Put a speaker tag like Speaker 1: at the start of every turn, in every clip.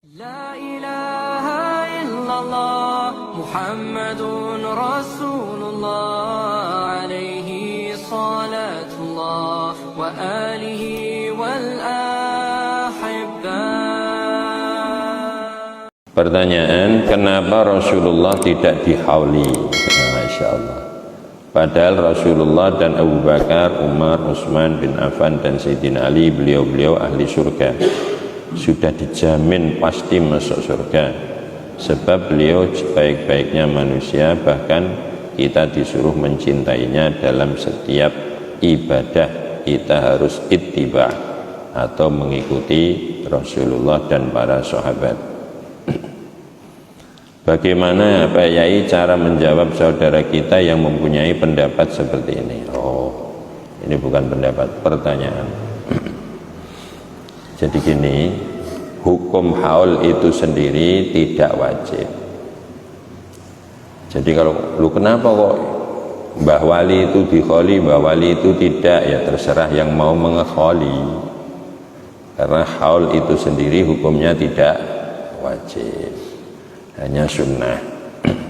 Speaker 1: La ilaha illallah Muhammadun Rasulullah alaihi salatullah wa alihi wal ahibbah.
Speaker 2: Pertanyaan, kenapa Rasulullah tidak dihauli? Masya Allah. Padahal Rasulullah dan Abu Bakar, Umar, Utsman bin Affan dan Sayyidina Ali, beliau-beliau ahli surga, sudah dijamin pasti masuk surga, sebab beliau sebaik-baiknya manusia. Bahkan kita disuruh mencintainya dalam setiap ibadah. Kita harus ittiba atau mengikuti Rasulullah dan para sahabat. Bagaimana Pak Yai cara menjawab saudara kita yang mempunyai pendapat seperti ini? Oh, ini bukan pendapat, pertanyaan. Jadi gini, hukum haul itu sendiri tidak wajib. Jadi kalau lu kenapa kok Mbah Wali itu dikholi, Mbah Wali itu tidak, ya terserah yang mau mengekholi. Karena haul itu sendiri hukumnya tidak wajib, hanya sunnah.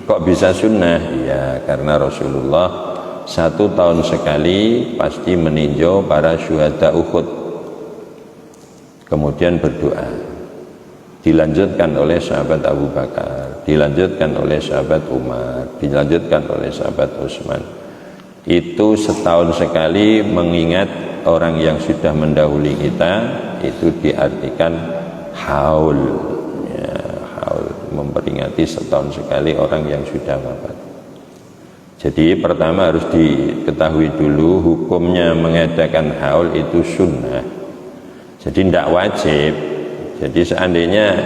Speaker 2: Kok bisa sunnah? Ya karena Rasulullah 1 tahun sekali pasti meninjau para syuhada Uhud, kemudian berdoa, dilanjutkan oleh sahabat Abu Bakar, dilanjutkan oleh sahabat Umar, dilanjutkan oleh sahabat Utsman. Itu setahun sekali mengingat orang yang sudah mendahului kita, itu diartikan haul, ya, haul, memperingati setahun sekali orang yang sudah wafat. Jadi pertama harus diketahui dulu hukumnya mengadakan haul itu sunnah. Jadi tidak wajib. Jadi seandainya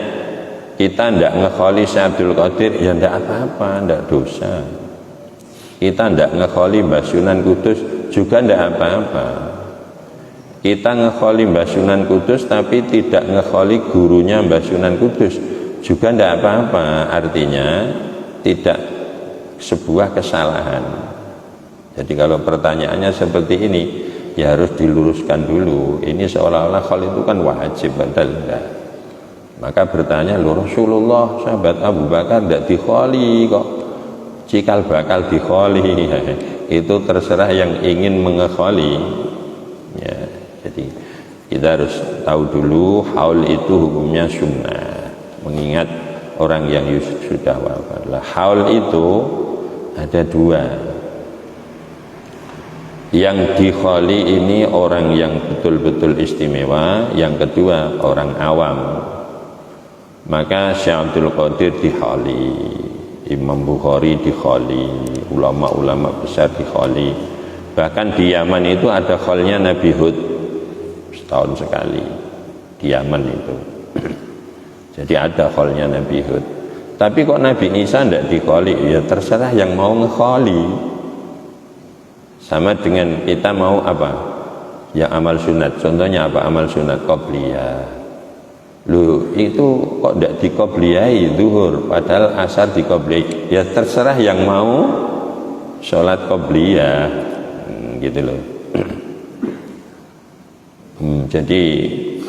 Speaker 2: kita tidak ngekholi Syekh Abdul Qadir, ya tidak apa-apa, tidak dosa. Kita tidak ngekholi Mbah Sunan Kudus juga tidak apa-apa. Kita ngekholi Mbah Sunan Kudus tapi tidak ngekholi gurunya Mbah Sunan Kudus juga tidak apa-apa. Artinya tidak sebuah kesalahan. Jadi kalau pertanyaannya seperti ini, ya harus diluruskan dulu. Ini seolah-olah khol itu kan wajib, padahal enggak. Maka bertanya, loh Rasulullah, sahabat Abu Bakar tidak dikholi kok cikal bakal dikholi. Itu terserah yang ingin mengekholi, ya. Jadi kita harus tahu dulu haul itu hukumnya sunnah, mengingat orang yang sudah wafat. Haul itu ada 2. Yang dikholi ini orang yang betul-betul istimewa, yang kedua orang awam. Maka Syekh Abdul Qadir dikholi, Imam Bukhari dikholi, ulama-ulama besar dikholi. Bahkan di Yaman itu ada kholnya Nabi Hud setahun sekali di Yaman itu. Jadi ada kholnya Nabi Hud. Tapi kok Nabi Isa tidak dikholi? Ya terserah yang mau ngekholi. Sama dengan kita mau apa? Ya amal sunat. Contohnya apa? Amal sunat qobliyah. Loh itu kok tidak dikobliyai zuhur, padahal asar dikobliyai. Ya terserah yang mau sholat qobliyah, gitu loh. Jadi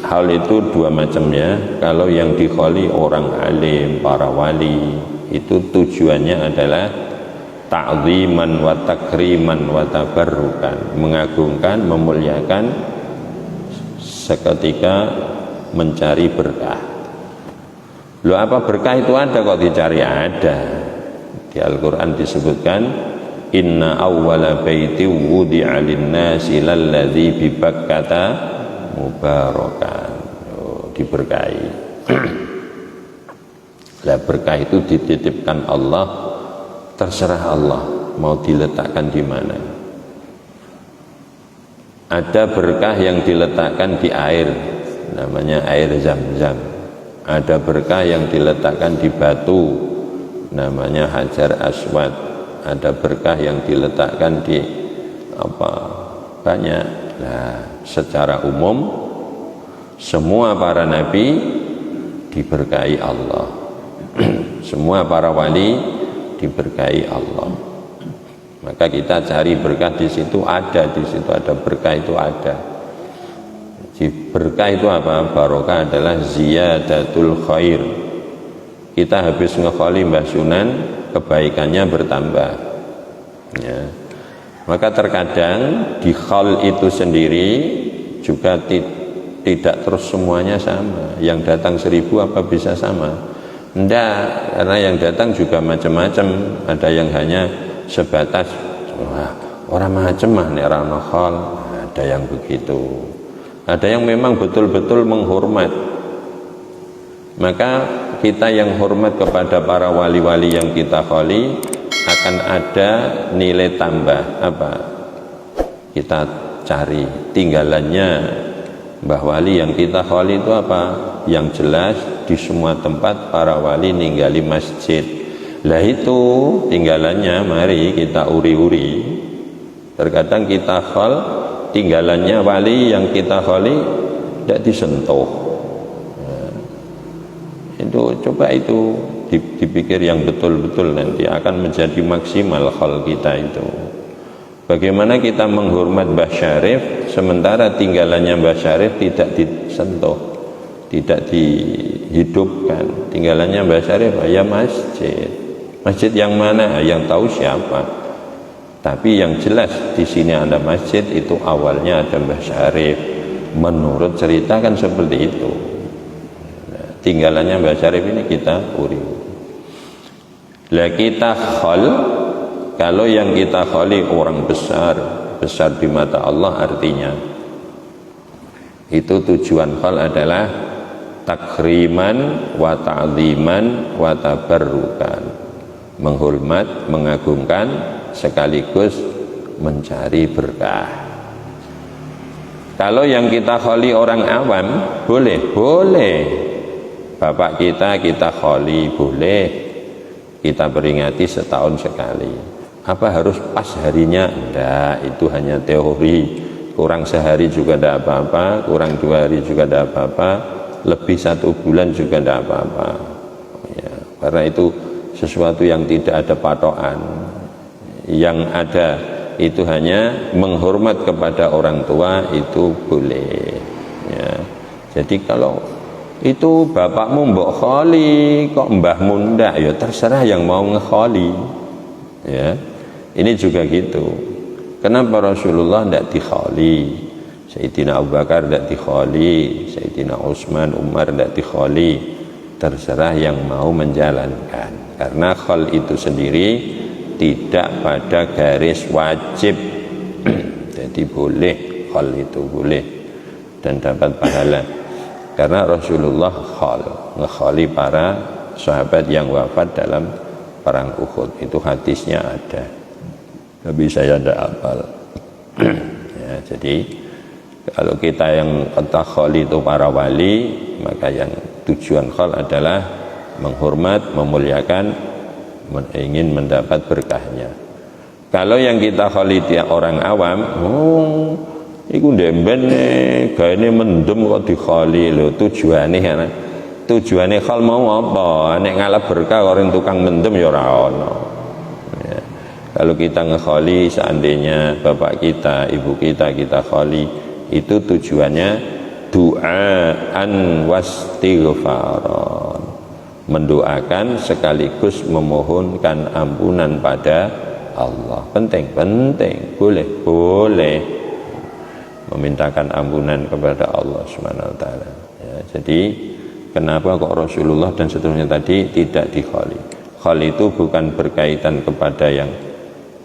Speaker 2: hal itu 2 macam ya. Kalau yang dikholi orang alim, para wali, itu tujuannya adalah ta'ziman wa takriman wa tabarrukan, mengagungkan, memuliakan, seketika mencari berkah. Loh apa berkah itu ada kok dicari? Ada. Di Al-Quran disebutkan, inna awwala baiti wudi'a lin-nasi lalladzi bi Bakkata mubarakan. Oh, diberkahi. Lah berkah itu dititipkan Allah. Terserah Allah mau diletakkan di mana. Ada berkah yang diletakkan di air, namanya air Zam-Zam. Ada berkah yang diletakkan di batu, namanya Hajar Aswad. Ada berkah yang diletakkan di apa? Banyak. Nah, secara umum semua para nabi diberkahi Allah. Semua para wali diberkahi Allah. Maka kita cari berkah di situ ada, di situ ada berkah itu ada. Berkah itu apa? Barokah adalah ziyadatul khair. Kita habis ngekholi Mbah Sunan, kebaikannya bertambah ya. Maka terkadang di khol itu sendiri juga tidak terus semuanya sama. Yang datang 1000 apa bisa sama? Enggak, karena yang datang juga macam-macam. Ada yang hanya sebatas wah, orang macam mah nek ora khol, ada yang begitu. Ada yang memang betul-betul menghormat. Maka kita yang hormat kepada para wali-wali yang kita kholi akan ada nilai tambah apa? Kita cari tinggalannya Mbah Wali yang kita kholi itu apa? Yang jelas di semua tempat para wali ninggali masjid. Lah itu tinggalannya mari kita uri-uri. Terkadang kita khol tinggalannya wali yang kita kholi tidak disentuh. Nah, itu coba itu dipikir yang betul-betul, nanti akan menjadi maksimal khol kita itu. Bagaimana kita menghormat Mbah Syarif sementara tinggalannya Mbah Syarif tidak disentuh, tidak dihidupkan. Tinggalannya Mbah Syarif ya masjid. Masjid yang mana? Yang tahu siapa. Tapi yang jelas di sini ada masjid itu awalnya ada Mbah Syarif. Menurut cerita kan seperti itu. Nah, tinggalannya Mbah Syarif ini kita uri. Lah kita khol, kalau yang kita kholi orang besar di mata Allah, artinya itu tujuan khol adalah takriman wa ta'ziman wa tabarrukan, menghormat, mengagungkan sekaligus mencari berkah. Kalau yang kita kholi orang awam boleh bapak kita kholi boleh, kita peringati setahun sekali. Apa harus pas harinya? Enggak, itu hanya teori. Kurang sehari juga tidak apa-apa, kurang 2 hari juga tidak apa-apa, lebih 1 bulan juga tidak apa-apa ya, karena itu sesuatu yang tidak ada patokan. Yang ada itu hanya menghormat kepada orang tua, itu boleh ya. Jadi kalau itu bapakmu mbok kholi kok mbahmu ndak, ya terserah yang mau ngekholi ya. Ini juga gitu. Kenapa Rasulullah ndak dikholi, Sayyidina Abu Bakar ndak dikholi, Sayyidina Utsman, Umar ndak dikholi? Terserah yang mau menjalankan, karena khol itu sendiri tidak pada garis wajib. Jadi boleh, khol itu boleh dan dapat pahala. Karena Rasulullah ngekholi para sahabat yang wafat dalam perang Uhud. Itu hadisnya ada, tapi saya tidak hafal ya. Jadi kalau kita yang kata kholi itu para wali, maka yang tujuan khol adalah menghormat, memuliakan, ingin mendapat berkahnya. Kalau yang kita kholi dia orang awam, iku ndemben gaene mendem kok dikholi lho, tujuane khol mau apa? Nek ngalap berkah orang tukang mendem ya ora ono ya. Kalau kita ngekholi, seandainya bapak kita, ibu kita kholi, itu tujuannya du'aan wastighfaran, mendoakan sekaligus memohonkan ampunan pada Allah. Penting, boleh memintakan ampunan kepada Allah Subhanahu wa taala ya. Jadi kenapa kok Rasulullah dan seterusnya tadi tidak dikholi? Kholi itu bukan berkaitan kepada yang,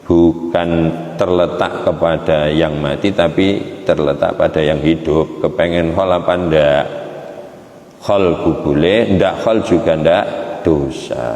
Speaker 2: bukan terletak kepada yang mati, tapi terletak pada yang hidup. Kepengen khol apa ndak? Khol boleh, ndak khol juga ndak dosa.